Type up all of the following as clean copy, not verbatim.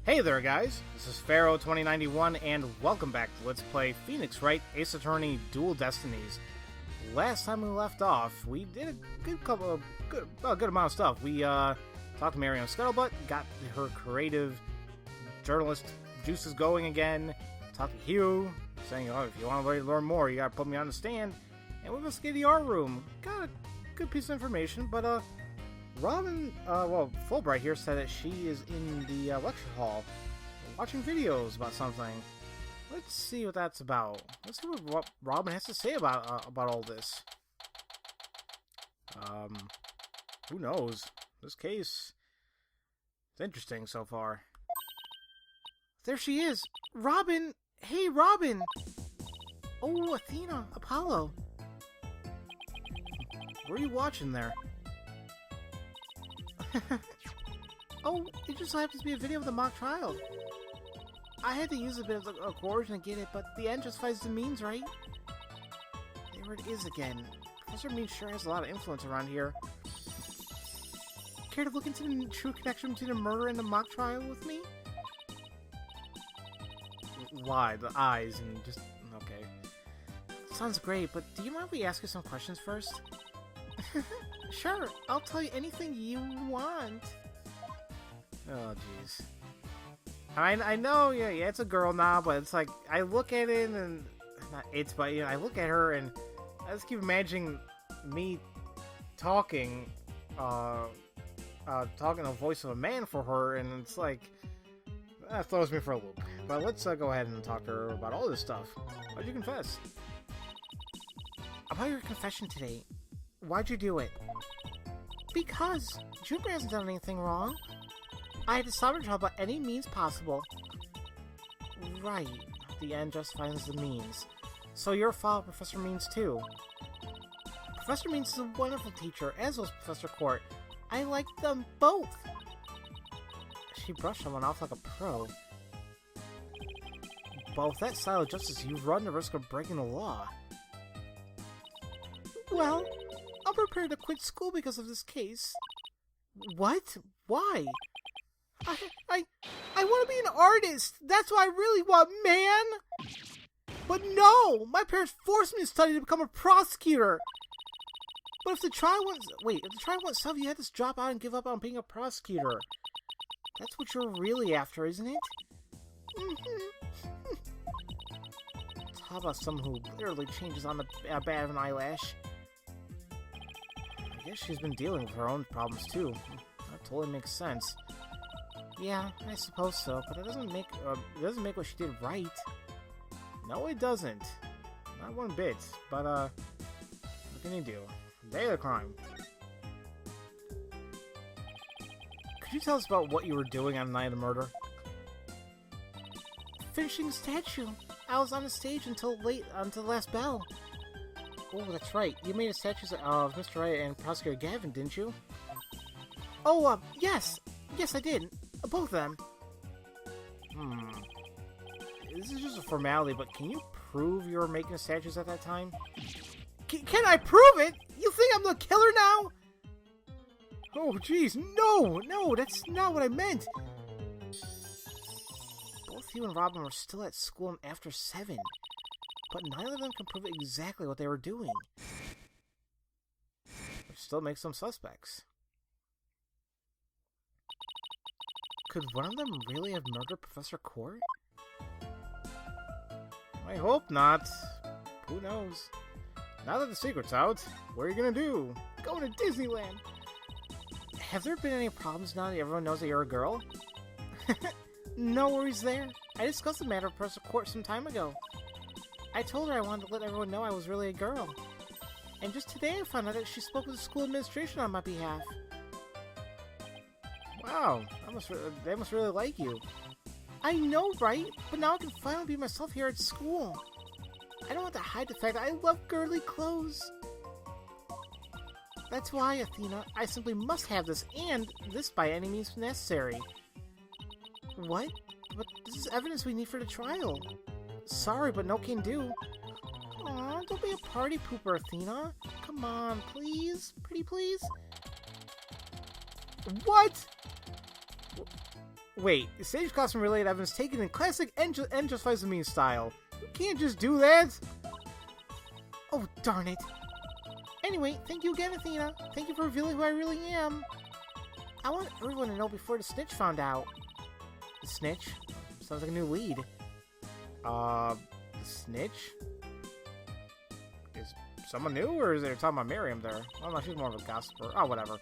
Hey there guys, this is Pharaoh2091 and welcome back to Let's Play Phoenix Wright Ace Attorney Dual Destinies. Last time we left off, we did a good amount of stuff. We talked to Marion Scuttlebutt, got her creative journalist juices going again, talked to Hugh, saying, oh, if you want to learn more, you gotta put me on the stand, and we investigated the art room. Got a good piece of information, but Robin, Fulbright here said that she is in the lecture hall watching videos about something. Let's see what that's about. Let's see what Robin has to say about all this. Who knows? This case is interesting so far. There she is! Robin! Hey, Robin! Oh, Athena, Apollo. What are you watching there? Oh, it just so happens to be a video of the mock trial. I had to use a bit of a coercion to get it, but the end justifies the means, right? There it is again. Professor Means sure has a lot of influence around here. Care to look into the true connection between the murder and the mock trial with me? Why? The eyes and just... okay. Sounds great, but do you mind if we ask you some questions first? Sure, I'll tell you anything you want. Oh, jeez. I know, yeah, it's a girl now, but it's like, I look at it and... not it's, but, you know, I look at her and I just keep imagining me talking the voice of a man for her, and it's like... that throws me for a loop. But let's go ahead and talk to her about all this stuff. Why'd you confess? About your confession today. Why'd you do it? Because Juniper hasn't done anything wrong. I had to stop her trial by any means possible. Right. The end justifies the means. So you're a follower of Professor Means too. Professor Means is a wonderful teacher, as was Professor Court. I like them both. She brushed someone off like a pro. But with that style of justice, you run the risk of breaking the law. Well, I'm prepared to quit school because of this case. What? Why? I want to be an artist! That's what I really want, man! But no! My parents forced me to study to become a prosecutor! But if the trial went south, you had to drop out and give up on being a prosecutor. That's what you're really after, isn't it? How about someone who literally changes on the bat of an eyelash? I guess she's been dealing with her own problems too. That totally makes sense. Yeah, I suppose so, but it doesn't make what she did right. No, it doesn't. Not one bit. But what can you do? Day of the crime. Could you tell us about what you were doing on the night of the murder? Finishing the statue. I was on the stage until the last bell. Oh, that's right. You made a statue of Mr. Wright and Prosecutor Gavin, didn't you? Oh, yes. Yes, I did. Both of them. This is just a formality, but can you prove you were making statues at that time? Can I prove it? You think I'm the killer now? Oh, jeez. No, that's not what I meant. Both you and Robin were still at school after 7. But neither of them can prove exactly what they were doing. Which still makes them suspects. Could one of them really have murdered Professor Court? I hope not. Who knows? Now that the secret's out, what are you gonna do? Going to Disneyland! Have there been any problems now that everyone knows that you're a girl? No worries there. I discussed the matter with Professor Court some time ago. I told her I wanted to let everyone know I was really a girl. And just today I found out that she spoke with the school administration on my behalf. Wow, they must really like you. I know, right? But now I can finally be myself here at school. I don't want to hide the fact that I love girly clothes. That's why, Athena, I simply must have this, and this by any means necessary. What? But this is evidence we need for the trial. Sorry, but no can do. Aw, don't be a party pooper, Athena. Come on, please? Pretty please? What? Wait, stage costume-related evidence taken in classic and Just Me style. You can't just do that! Oh, darn it. Anyway, thank you again, Athena. Thank you for revealing who I really am. I want everyone to know before the Snitch found out. The Snitch? Sounds like a new lead. The Snitch? Is someone new, or is they talking about Miriam there? I don't know, she's more of a gossiper. Oh, whatever.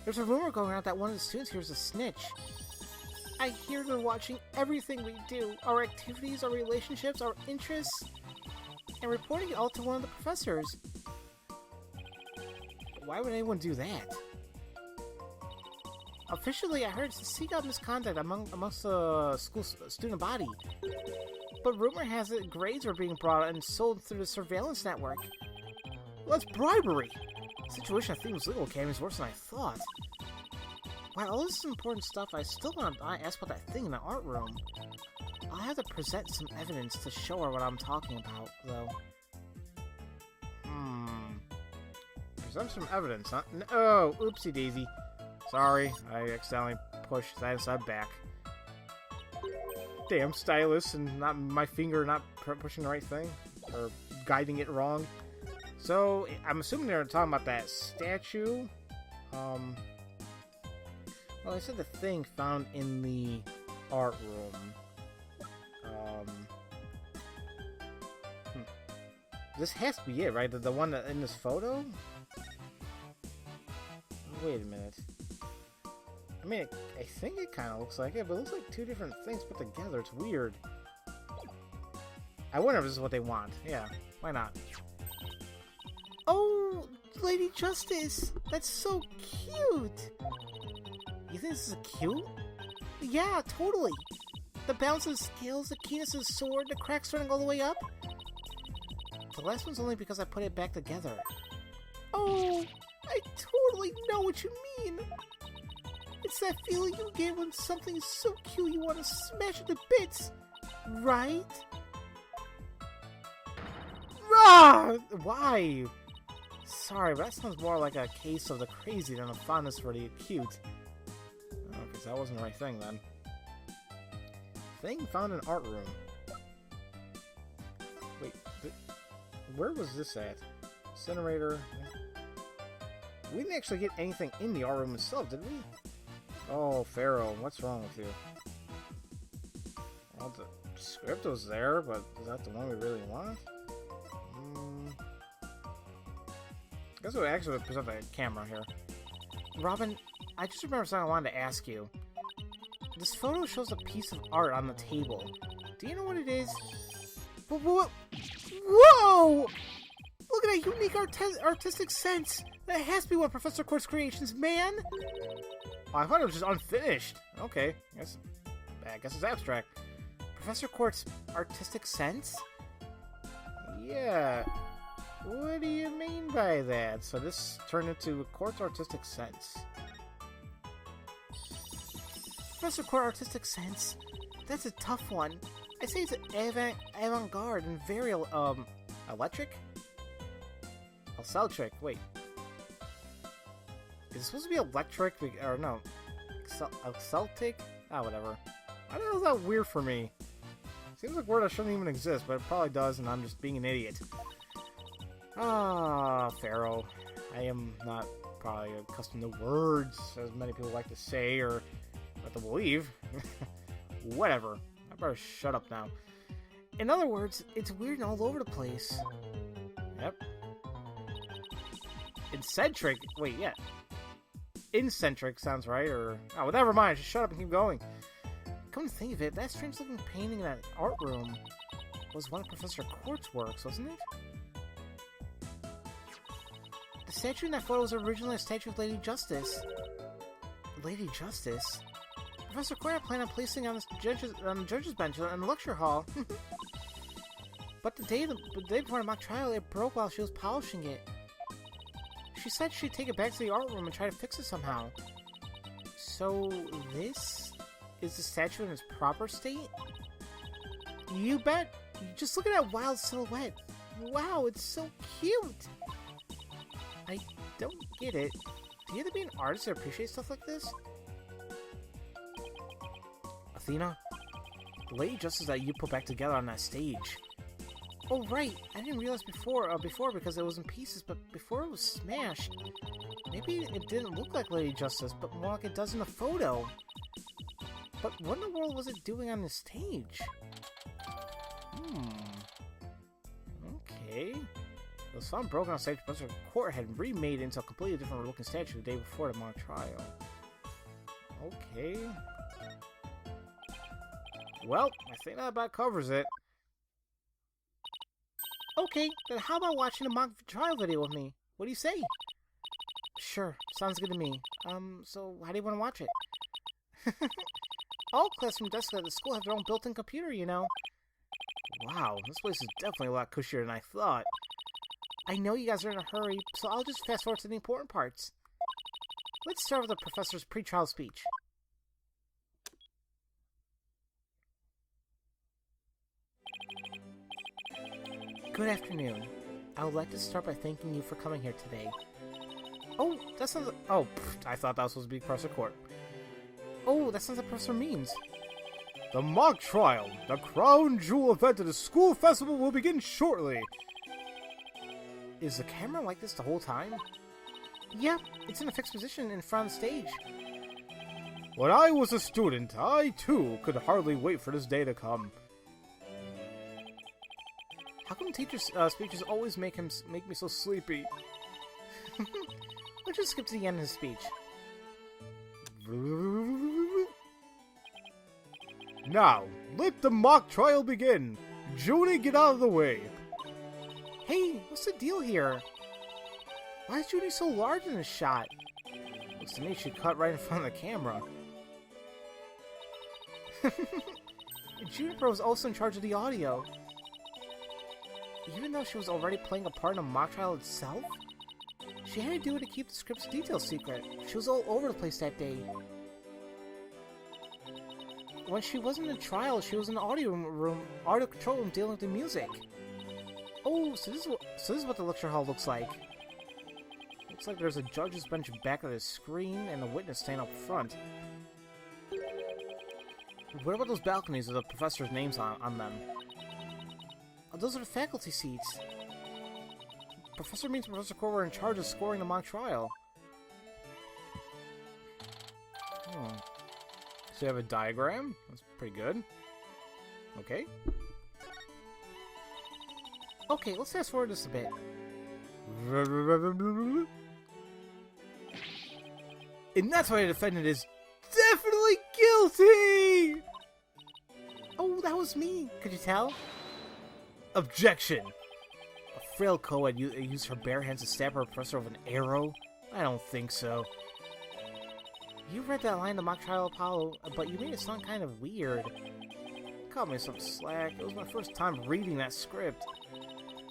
There's a rumor going around that one of the students here is a snitch. I hear they're watching everything we do. Our activities, our relationships, our interests. And reporting it all to one of the professors. Why would anyone do that? Officially, I heard it's to seek out misconduct amongst the school student body. But rumor has it grades are being brought and sold through the surveillance network. Well, that's bribery! The situation at Theme's legal academy is worse than I thought. Wow, all this is important stuff, I still want to ask about that thing in the art room. I'll have to present some evidence to show her what I'm talking about, though. Present some evidence, huh? Oh, oopsie daisy. Sorry, I accidentally pushed that side back. Damn stylus, and not my finger not pushing the right thing, or guiding it wrong. So, I'm assuming they're talking about that statue. Well, I said the thing found in the art room. This has to be it, right? The one that in this photo? Wait a minute. I mean, I think it kind of looks like it, but it looks like two different things put together. It's weird. I wonder if this is what they want. Yeah, why not? Oh, Lady Justice! That's so cute! You think this is cute? Yeah, totally! The balance of the scales, the keenness of the sword, the cracks running all the way up. The last one's only because I put it back together. Oh, I totally know what you mean! It's that feeling you get when something is so cute you want to smash it to bits, right? Rah! Why? Sorry, but that sounds more like a case of the crazy than a fondness for the cute. Okay, so that wasn't the right thing then. Thing found in art room. Wait, where was this at? Incinerator. We didn't actually get anything in the art room itself, did we? Oh, Pharaoh, what's wrong with you? Well, the script was there, but is that the one we really want? I guess we actually would present the camera here. Robin, I just remembered something I wanted to ask you. This photo shows a piece of art on the table. Do you know what it is? What? Whoa! Look at that unique artistic sense! That has to be one of Professor Quartz's creations, man! Oh, I thought it was just unfinished. Okay, I guess it's abstract. Professor Quartz's artistic sense? Yeah. What do you mean by that? So this turned into a Quartz artistic sense. Professor Quartz artistic sense? That's a tough one. I say it's avant-garde and very, electric? Celtric, wait. Is it supposed to be electric? Or no. Celtic? Ah, whatever. Why the hell is that weird for me? Seems like a word that shouldn't even exist, but it probably does, and I'm just being an idiot. Ah, Pharaoh. I am not probably accustomed to words, as many people like to say, or like to believe. Whatever. I better shut up now. In other words, it's weird and all over the place. Yep. Eccentric? Wait, yeah. Incentric sounds right, or... Oh, well, never mind. Just shut up and keep going. Come to think of it, that strange-looking painting in that art room was one of Professor Quartz's works, wasn't it? The statue in that photo was originally a statue of Lady Justice. Lady Justice? Professor Quartz planned on placing it on the judge's bench in the lecture hall. But the day before the mock trial, it broke while she was polishing it. She said she'd take it back to the art room and try to fix it somehow. So, this is the statue in its proper state? You bet! Just look at that wild silhouette! Wow, it's so cute! I don't get it. Do you have to be an artist to appreciate stuff like this? Athena? The lady justice that you put back together on that stage. Oh, right. I didn't realize before because it was in pieces, but before it was smashed. Maybe it didn't look like Lady Justice, but more like it does in the photo. But what in the world was it doing on the stage? Okay. The song broken on stage, Professor Court had remade it into a completely different looking statue the day before the mock trial. Okay. Well, I think that about covers it. Okay, then how about watching the mock trial video with me? What do you say? Sure, sounds good to me. So how do you want to watch it? All classroom desks at the school have their own built-in computer, you know. Wow, this place is definitely a lot cushier than I thought. I know you guys are in a hurry, so I'll just fast forward to the important parts. Let's start with the professor's pre-trial speech. Good afternoon. I would like to start by thanking you for coming here today. Oh, that sounds... Oh, I thought that was supposed to be Professor Court. Oh, that sounds like Professor Means. The mock trial, the crown jewel event of the school festival will begin shortly. Is the camera like this the whole time? Yeah, it's in a fixed position in front of the stage. When I was a student, I too could hardly wait for this day to come. How come teachers' speeches always make me so sleepy? Let's just skip to the end of his speech. Now, let the mock trial begin. Junie, get out of the way. Hey, what's the deal here? Why is Junie so large in this shot? Looks to me she cut right in front of the camera. Juniper was also in charge of the audio. Even though she was already playing a part in the mock trial itself, she had to do it to keep the script's details secret. She was all over the place that day. When she wasn't in trial, she was in the audio control room dealing with the music. Oh, so this is what the lecture hall looks like. Looks like there's a judge's bench back of the screen and a witness stand up front. What about those balconies with the professor's names on them? Oh, those are the faculty seats. Professor Means and Professor Core were in charge of scoring the mock trial. Oh. So you have a diagram? That's pretty good. Okay. Okay, let's fast forward this a bit. And that's why the defendant is definitely guilty! Oh, that was me. Could you tell? Objection! A frail co-ed used her bare hands to stab her professor with an arrow? I don't think so. You read that line in the mock trial, Apollo, but you made it sound kind of weird. Cut me some slack. It was my first time reading that script.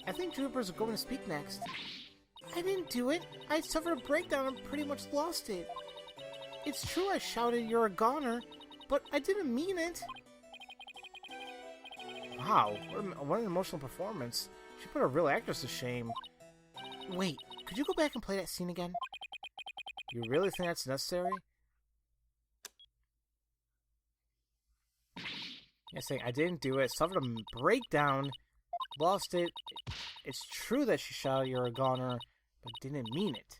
I think Juniper's going to speak next. I didn't do it. I suffered a breakdown and pretty much lost it. It's true I shouted, "You're a goner," but I didn't mean it. Wow, what an emotional performance. She put a real actress to shame. Wait, could you go back and play that scene again? You really think that's necessary? Yeah, saying I didn't do it, suffered a breakdown, lost it. It's true that she shouted, "You're a goner," but didn't mean it.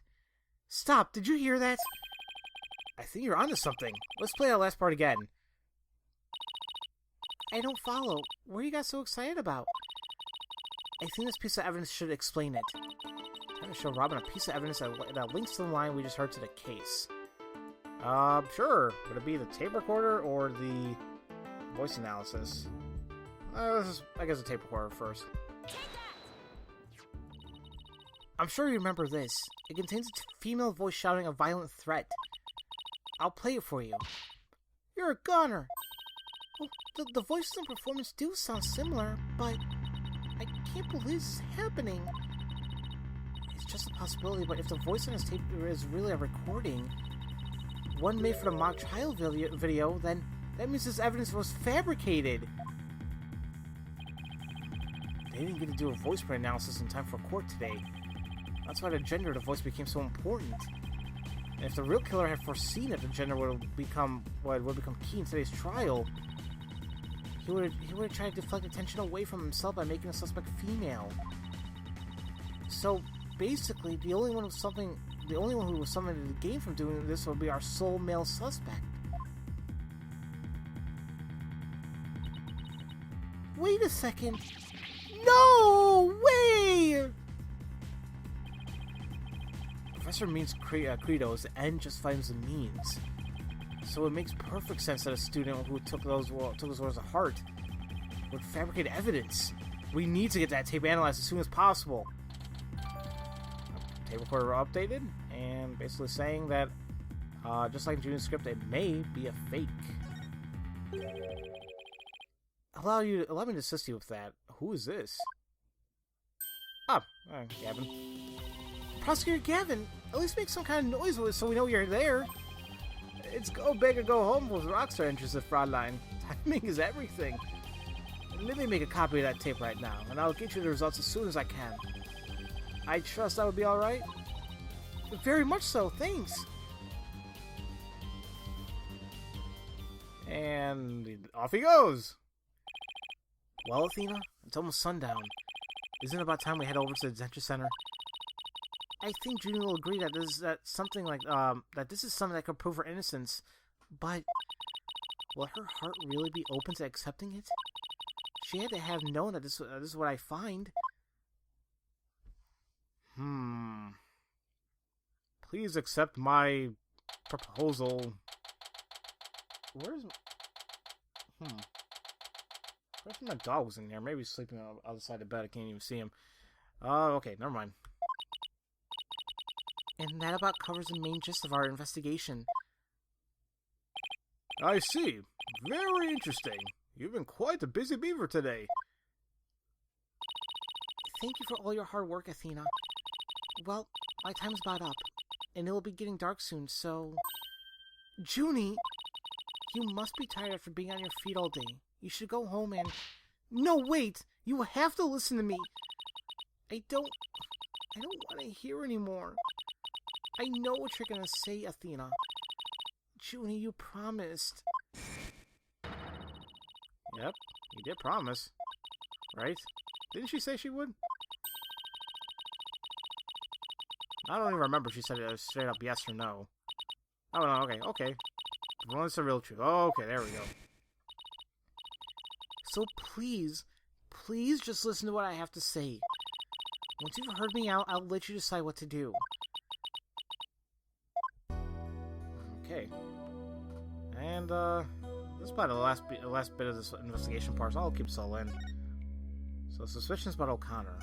Stop, did you hear that? I think you're onto something. Let's play that last part again. I don't follow. What are you guys so excited about? I think this piece of evidence should explain it. I'm going to show Robin a piece of evidence that links to the line we just heard to the case. Sure. Would it be the tape recorder or the voice analysis? This is, I guess, a tape recorder first. I'm sure you remember this. It contains a female voice shouting a violent threat. I'll play it for you. You're a goner. Well, the voices and performance do sound similar, but I can't believe this is happening. It's just a possibility, but if the voice on this tape is really a recording, one made for the mock trial video, then that means this evidence was fabricated. They didn't get to do a voice print analysis in time for court today. That's why the gender of the voice became so important. And if the real killer had foreseen that the gender would become key in today's trial, he would have tried to deflect attention away from himself by making the suspect female. So basically, the only one who was something to gain from doing this would be our sole male suspect. Wait a second. No way! Professor Mean's credo is the end justifies the means. So it makes perfect sense that a student who took those words to heart would fabricate evidence. We need to get that tape analyzed as soon as possible. Tape recorder updated, and basically saying that, just like in June's script, it may be a fake. Allow me to assist you with that. Who is this? Gavin. Prosecutor Gavin, at least make some kind of noise with it so we know you're there. It's go big or go home with Rockstar interested, Fraulein. Timing is everything. Let me make a copy of that tape right now, and I'll get you the results as soon as I can. I trust that would be alright? Very much so, thanks. And off he goes. Well, Athena, it's almost sundown. Isn't it about time we head over to the detention center? I think Junie will agree that this is something that could prove her innocence, but will her heart really be open to accepting it? She had to have known that this is what I find. Please accept my proposal. Where's my dog was in there? Maybe he's sleeping on the other side of the bed. I can't even see him. Okay, never mind. And that about covers the main gist of our investigation. I see. Very interesting. You've been quite a busy beaver today. Thank you for all your hard work, Athena. Well, my time's about up, and it'll be getting dark soon, so... Junie! You must be tired after being on your feet all day. You should go home and... No, wait! You have to listen to me! I don't want to hear anymore. I know what you're gonna say, Athena. Junie, you promised. Yep, you did promise. Right? Didn't she say she would? I don't even remember if she said it straight up yes or no. Oh, no, okay. Well, it's the real truth. Okay, there we go. So please just listen to what I have to say. Once you've heard me out, I'll let you decide what to do. Okay. And, this is probably the last bit of this investigation part, so I'll keep this all in. So, suspicions about O'Connor.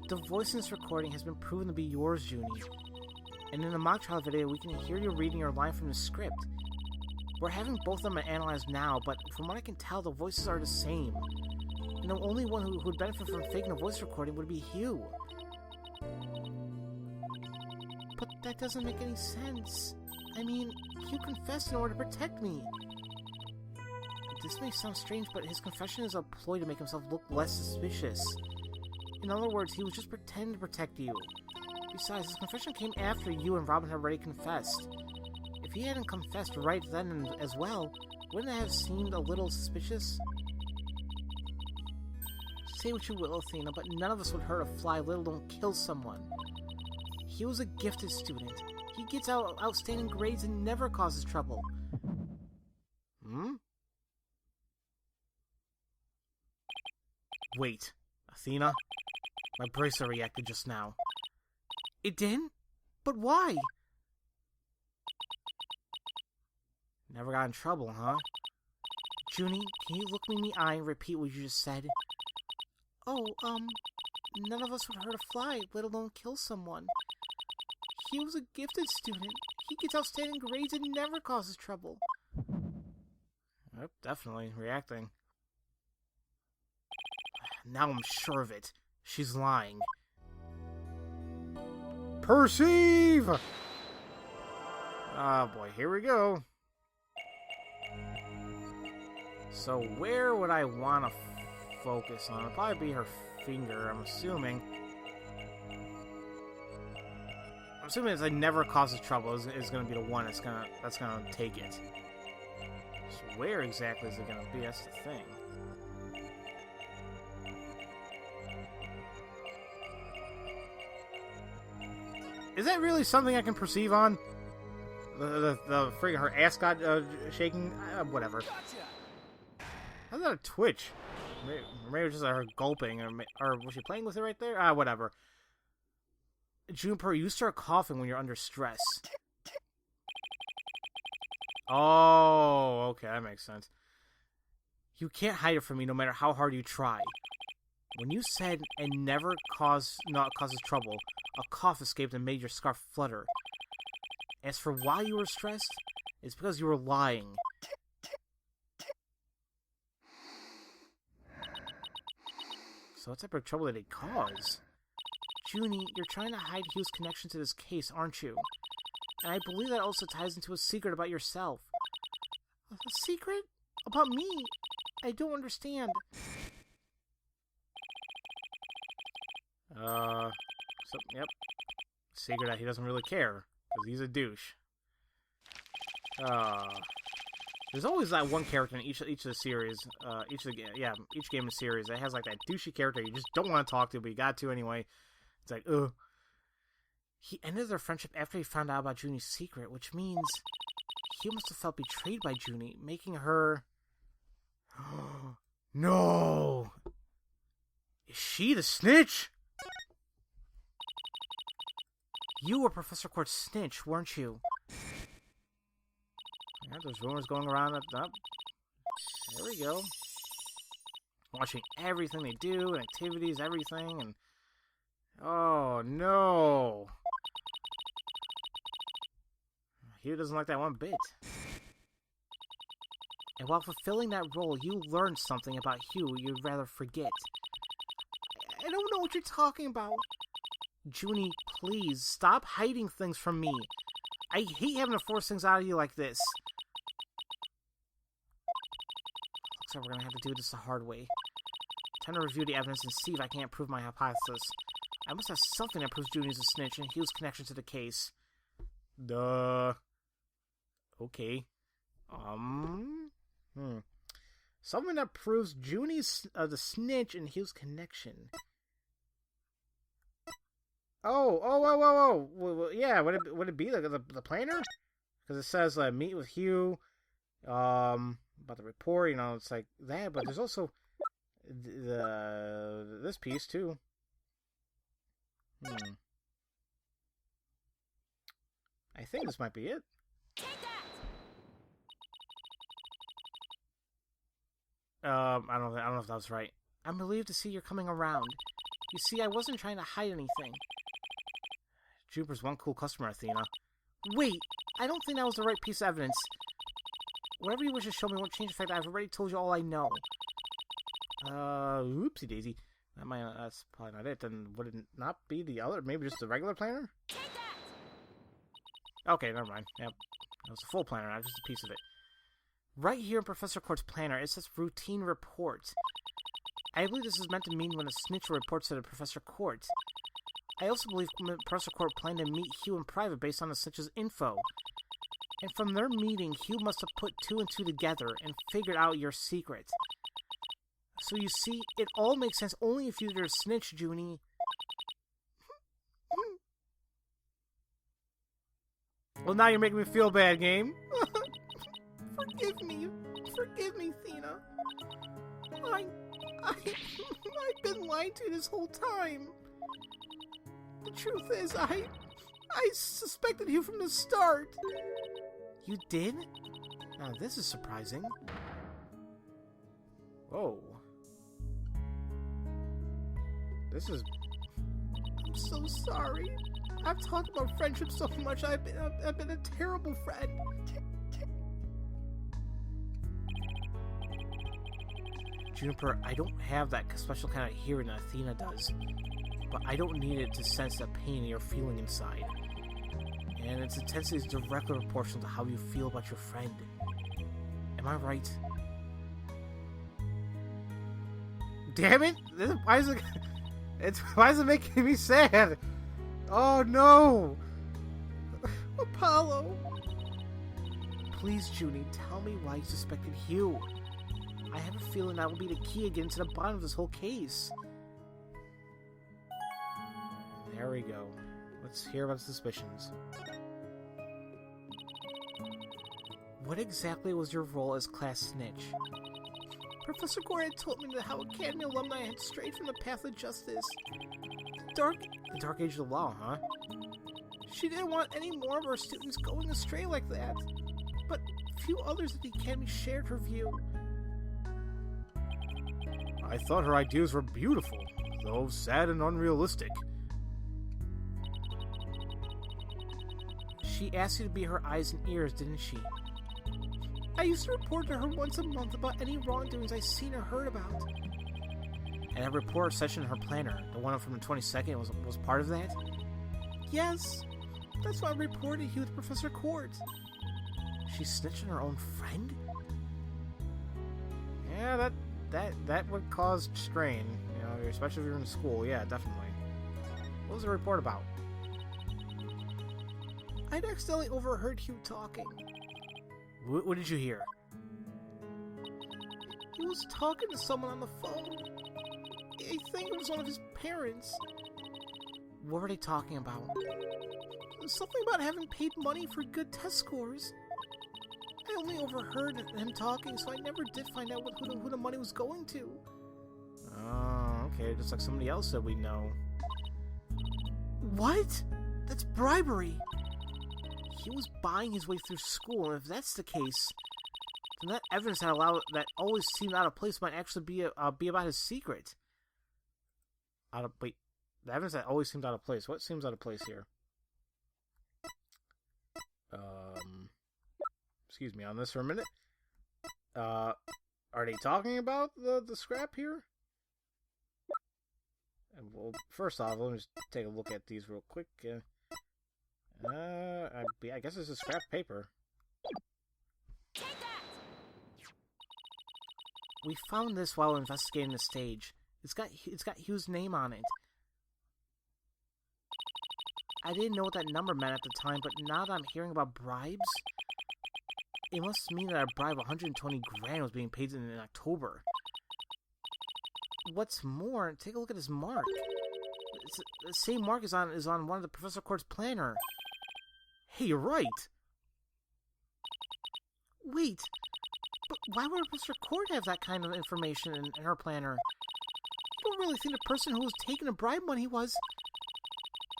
The voice in this recording has been proven to be yours, Junie. And in the mock trial video, we can hear you reading your line from the script. We're having both of them analyzed now, but from what I can tell, the voices are the same. And the only one who would benefit from faking a voice recording would be Hugh. But that doesn't make any sense. I mean, Hugh confessed in order to protect me. This may sound strange, but his confession is a ploy to make himself look less suspicious. In other words, he was just pretending to protect you. Besides, his confession came after you and Robin had already confessed. If he hadn't confessed right then as well, wouldn't it have seemed a little suspicious? Say what you will, Athena, but none of us would hurt a fly, let alone kill someone. He was a gifted student. He gets outstanding grades and never causes trouble. Wait, Athena? My bracer reacted just now. It didn't? But why? Never got in trouble, huh? Junie, can you look me in the eye and repeat what you just said? Oh, none of us would hurt a fly, let alone kill someone. He was a gifted student. He gets outstanding grades and never causes trouble. Yep, definitely reacting. Now I'm sure of it. She's lying. Perceive! Oh boy, here we go. So where would I want to focus on? It'd probably be her finger, I'm assuming. assuming it's like never causes trouble is going to be the one that's gonna take it. So where exactly is it going to be? That's the thing. Is that really something I can perceive on? The freaking her ass got shaking? Whatever. How's that a twitch? Maybe it was just her gulping, or was she playing with it right there? Whatever. Juniper, you start coughing when you're under stress. Oh, okay, that makes sense. You can't hide it from me no matter how hard you try. When you said and never causes trouble, a cough escaped and made your scarf flutter. As for why you were stressed, it's because you were lying. So what type of trouble did it cause? Junie, you're trying to hide Hugh's connection to this case, aren't you? And I believe that also ties into a secret about yourself. A secret? About me? I don't understand. Yep. Secret that he doesn't really care, because he's a douche. There's always that one character in each of the series, each game in the series that has like that douchey character you just don't want to talk to, but you got to anyway. It's like, ugh. He ended their friendship after he found out about Junie's secret, which means he must have felt betrayed by Junie, making her... No! Is she the snitch? You were Professor Court's snitch, weren't you? Yeah, there's rumors going around that... There we go. Watching everything they do, and activities, everything, and... Oh, no! Hugh doesn't like that one bit. And while fulfilling that role, you learned something about Hugh you'd rather forget. I don't know what you're talking about. Junie, please, stop hiding things from me. I hate having to force things out of you like this. Looks like we're gonna have to do this the hard way. Time to review the evidence and see if I can't prove my hypothesis. I must have something that proves Junie's a snitch and Hugh's connection to the case. Duh. Okay. Something that proves Junie's the snitch and Hugh's connection. Whoa. Yeah, would it be the planner? Because it says meet with Hugh, about the report. You know, it's like that. But there's also this piece too. I think this might be it. I don't know if that was right. I'm relieved to see you're coming around. You see, I wasn't trying to hide anything. Juniper's one cool customer, Athena. Wait, I don't think that was the right piece of evidence. Whatever you wish to show me won't change the fact that I've already told you all I know. Oopsie daisy. That's probably not it. Then would it not be the other? Maybe just the regular planner? Okay, never mind. Yep. It was a full planner, not just a piece of it. Right here in Professor Court's planner, it says routine report. I believe this is meant to mean when a snitch reports to the Professor Court. I also believe Professor Court planned to meet Hugh in private based on the snitch's info. And from their meeting, Hugh must have put 2 and 2 together and figured out your secret. So you see, it all makes sense only if you're a snitch, Junie. Well, now you're making me feel bad, game. Forgive me, Thena. I've been lied to this whole time. The truth is, I suspected you from the start. You did? Now this is surprising. Whoa. I'm so sorry. I've talked about friendship so much. I've been a terrible friend. Juniper, I don't have that special kind of hearing that Athena does, but I don't need it to sense the pain you're feeling inside. And its intensity is directly proportional to how you feel about your friend. Am I right? Damn it! Why is it making me sad? Oh no! Apollo! Please, Junie, tell me why you suspected Hugh. I have a feeling that will be the key to getting to the bottom of this whole case. There we go. Let's hear about the suspicions. What exactly was your role as class snitch? Professor Gore had told me that how Academy alumni had strayed from the path of justice. The dark age of the law, huh? She didn't want any more of our students going astray like that. But few others at the Academy shared her view. I thought her ideas were beautiful, though sad and unrealistic. She asked you to be her eyes and ears, didn't she? I used to report to her once a month about any wrongdoings I seen or heard about. And a report session in her planner, the one from the 22nd, was part of that? Yes. That's why I reported Hugh to Professor Court. She snitched on her own friend? Yeah, that would cause strain, you know, especially if you're in school. Yeah, definitely. What was the report about? I'd accidentally overheard Hugh talking. What did you hear? He was talking to someone on the phone. I think it was one of his parents. What were they talking about? Something about having paid money for good test scores. I only overheard him talking, so I never did find out who the money was going to. Oh, okay, just like somebody else said we know. What? That's bribery. He was buying his way through school, and if that's the case, then that evidence that always seemed out of place might actually be about his secret. Wait, the evidence that always seemed out of place. What seems out of place here? Excuse me on this for a minute. Are they talking about the scrap here? And well, first off, let me just take a look at these real quick. I guess it's a scrap paper. Take that! We found this while investigating the stage. It's got Hugh's name on it. I didn't know what that number meant at the time, but now that I'm hearing about bribes, it must mean that a bribe of 120 grand was being paid in October. What's more, take a look at his mark. The same mark is on one of the Professor Court's planner. Hey, you're right. Wait, but why would Professor Court have that kind of information in her planner? I don't really think the person who was taking the bribe money was...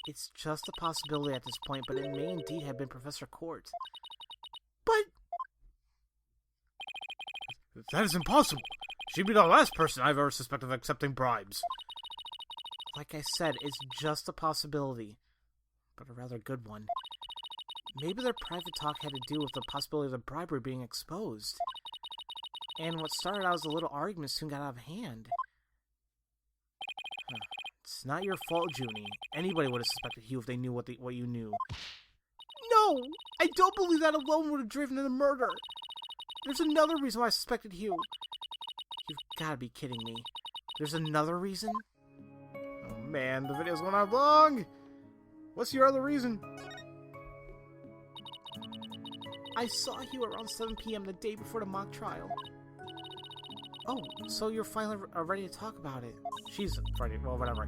It's just a possibility at this point, but it may indeed have been Professor Court. But... That is impossible. She'd be the last person I've ever suspected of accepting bribes. Like I said, it's just a possibility, but a rather good one. Maybe their private talk had to do with the possibility of the bribery being exposed. And what started out as a little argument soon got out of hand. It's not your fault, Junie. Anybody would have suspected Hugh if they knew what you knew. No! I don't believe that alone would have driven to the murder. There's another reason why I suspected Hugh. You've gotta be kidding me. There's another reason? Oh man, the video's going on long! What's your other reason? I saw Hugh around 7 p.m. the day before the mock trial. Oh, so you're finally ready to talk about it. She's ready. Well, whatever.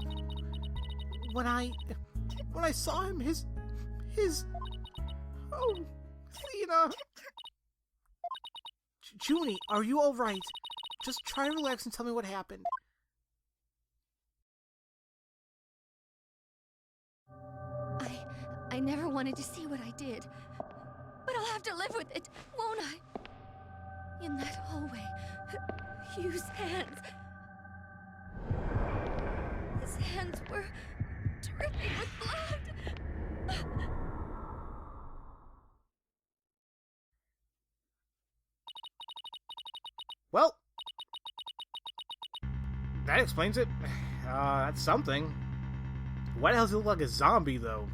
When I saw him, his... Oh, Lena. Junie, are you alright? Just try to relax and tell me what happened. I never wanted to see what I did. But I'll have to live with it, won't I? In that hallway, Hugh's hands... His hands were dripping with blood. Well, that explains it. That's something. Why the hell does he look like a zombie, though?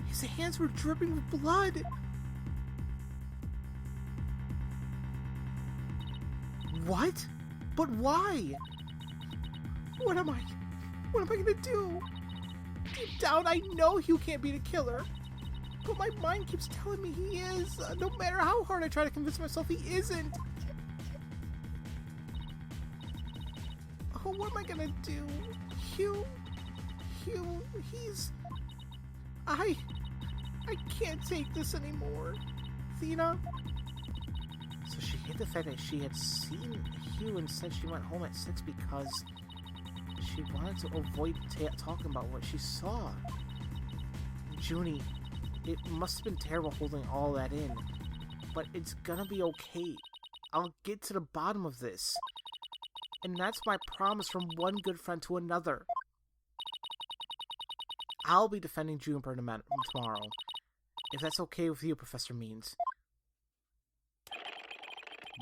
His hands were dripping with blood. What? But why? What am I gonna do? Deep down, I know Hugh can't be the killer. But my mind keeps telling me he is. No matter how hard I try to convince myself he isn't. Oh, what am I gonna do? Hugh, he's... I can't take this anymore. Athena? So she hid the fact that she had seen Hugh and said she went home at 6 because she wanted to avoid talking about what she saw. Junie, it must have been terrible holding all that in, but it's gonna be okay. I'll get to the bottom of this. And that's my promise from one good friend to another. I'll be defending Juniper tomorrow, if that's okay with you, Professor Means.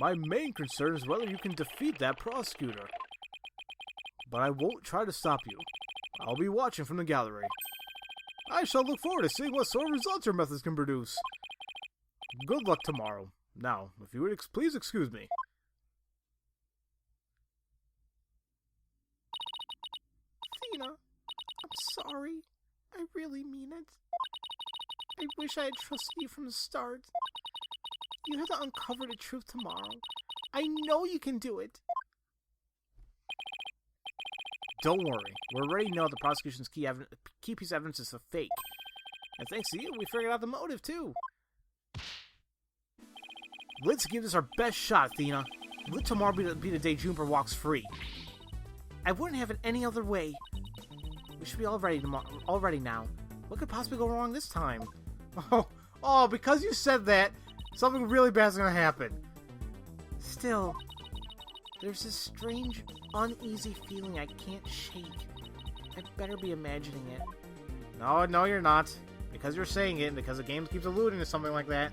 My main concern is whether you can defeat that prosecutor. But I won't try to stop you. I'll be watching from the gallery. I shall look forward to seeing what sort of results your methods can produce. Good luck tomorrow. Now, if you would please excuse me. Athena, I'm sorry. I really mean it. I wish I had trusted you from the start. You have to uncover the truth tomorrow. I know you can do it. Don't worry. We already know the prosecution's key piece of evidence is a fake. And thanks to you, we figured out the motive, too. Let's give this our best shot, Athena. Let tomorrow be the day Juniper walks free. I wouldn't have it any other way. We should be all ready now. What could possibly go wrong this time? Oh, because you said that, something really bad's gonna happen. Still, there's this strange, uneasy feeling I can't shake. I better be imagining it. No, you're not. Because you're saying it, and because the game keeps alluding to something like that,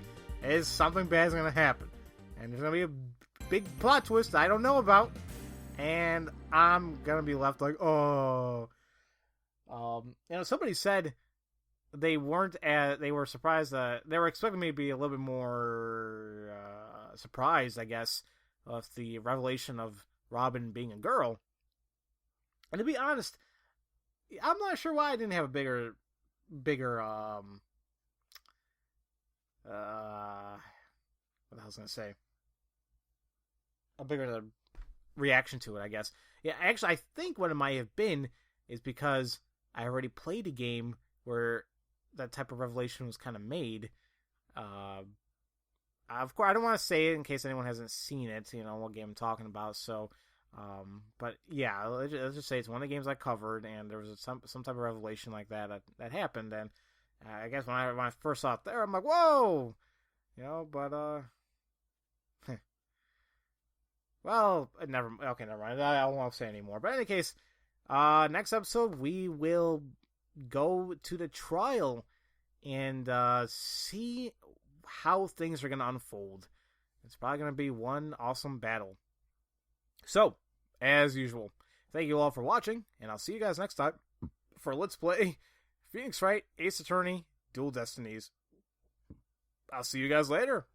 something bad's gonna happen. And there's gonna be a big plot twist I don't know about. And I'm gonna be left like, oh. Somebody said they were surprised. They were expecting me to be a little bit more surprised, I guess, of the revelation of Robin being a girl. And to be honest, I'm not sure why I didn't have a bigger, what the hell was I gonna say? A bigger reaction to it, I guess. Yeah, actually, I think what it might have been is because I already played a game where that type of revelation was kind of made. Of course, I don't want to say it in case anyone hasn't seen it, what game I'm talking about. So, but yeah, let's just say it's one of the games I covered, and there was some type of revelation like that happened. And I guess when I first saw it there, I'm like, whoa, but well, never mind. I don't want to say anymore. But in any case, next episode we will go to the trial and see how things are going to unfold. It's probably going to be one awesome battle. So, as usual, thank you all for watching, and I'll see you guys next time for Let's Play Phoenix Wright, Ace Attorney, Dual Destinies. I'll see you guys later.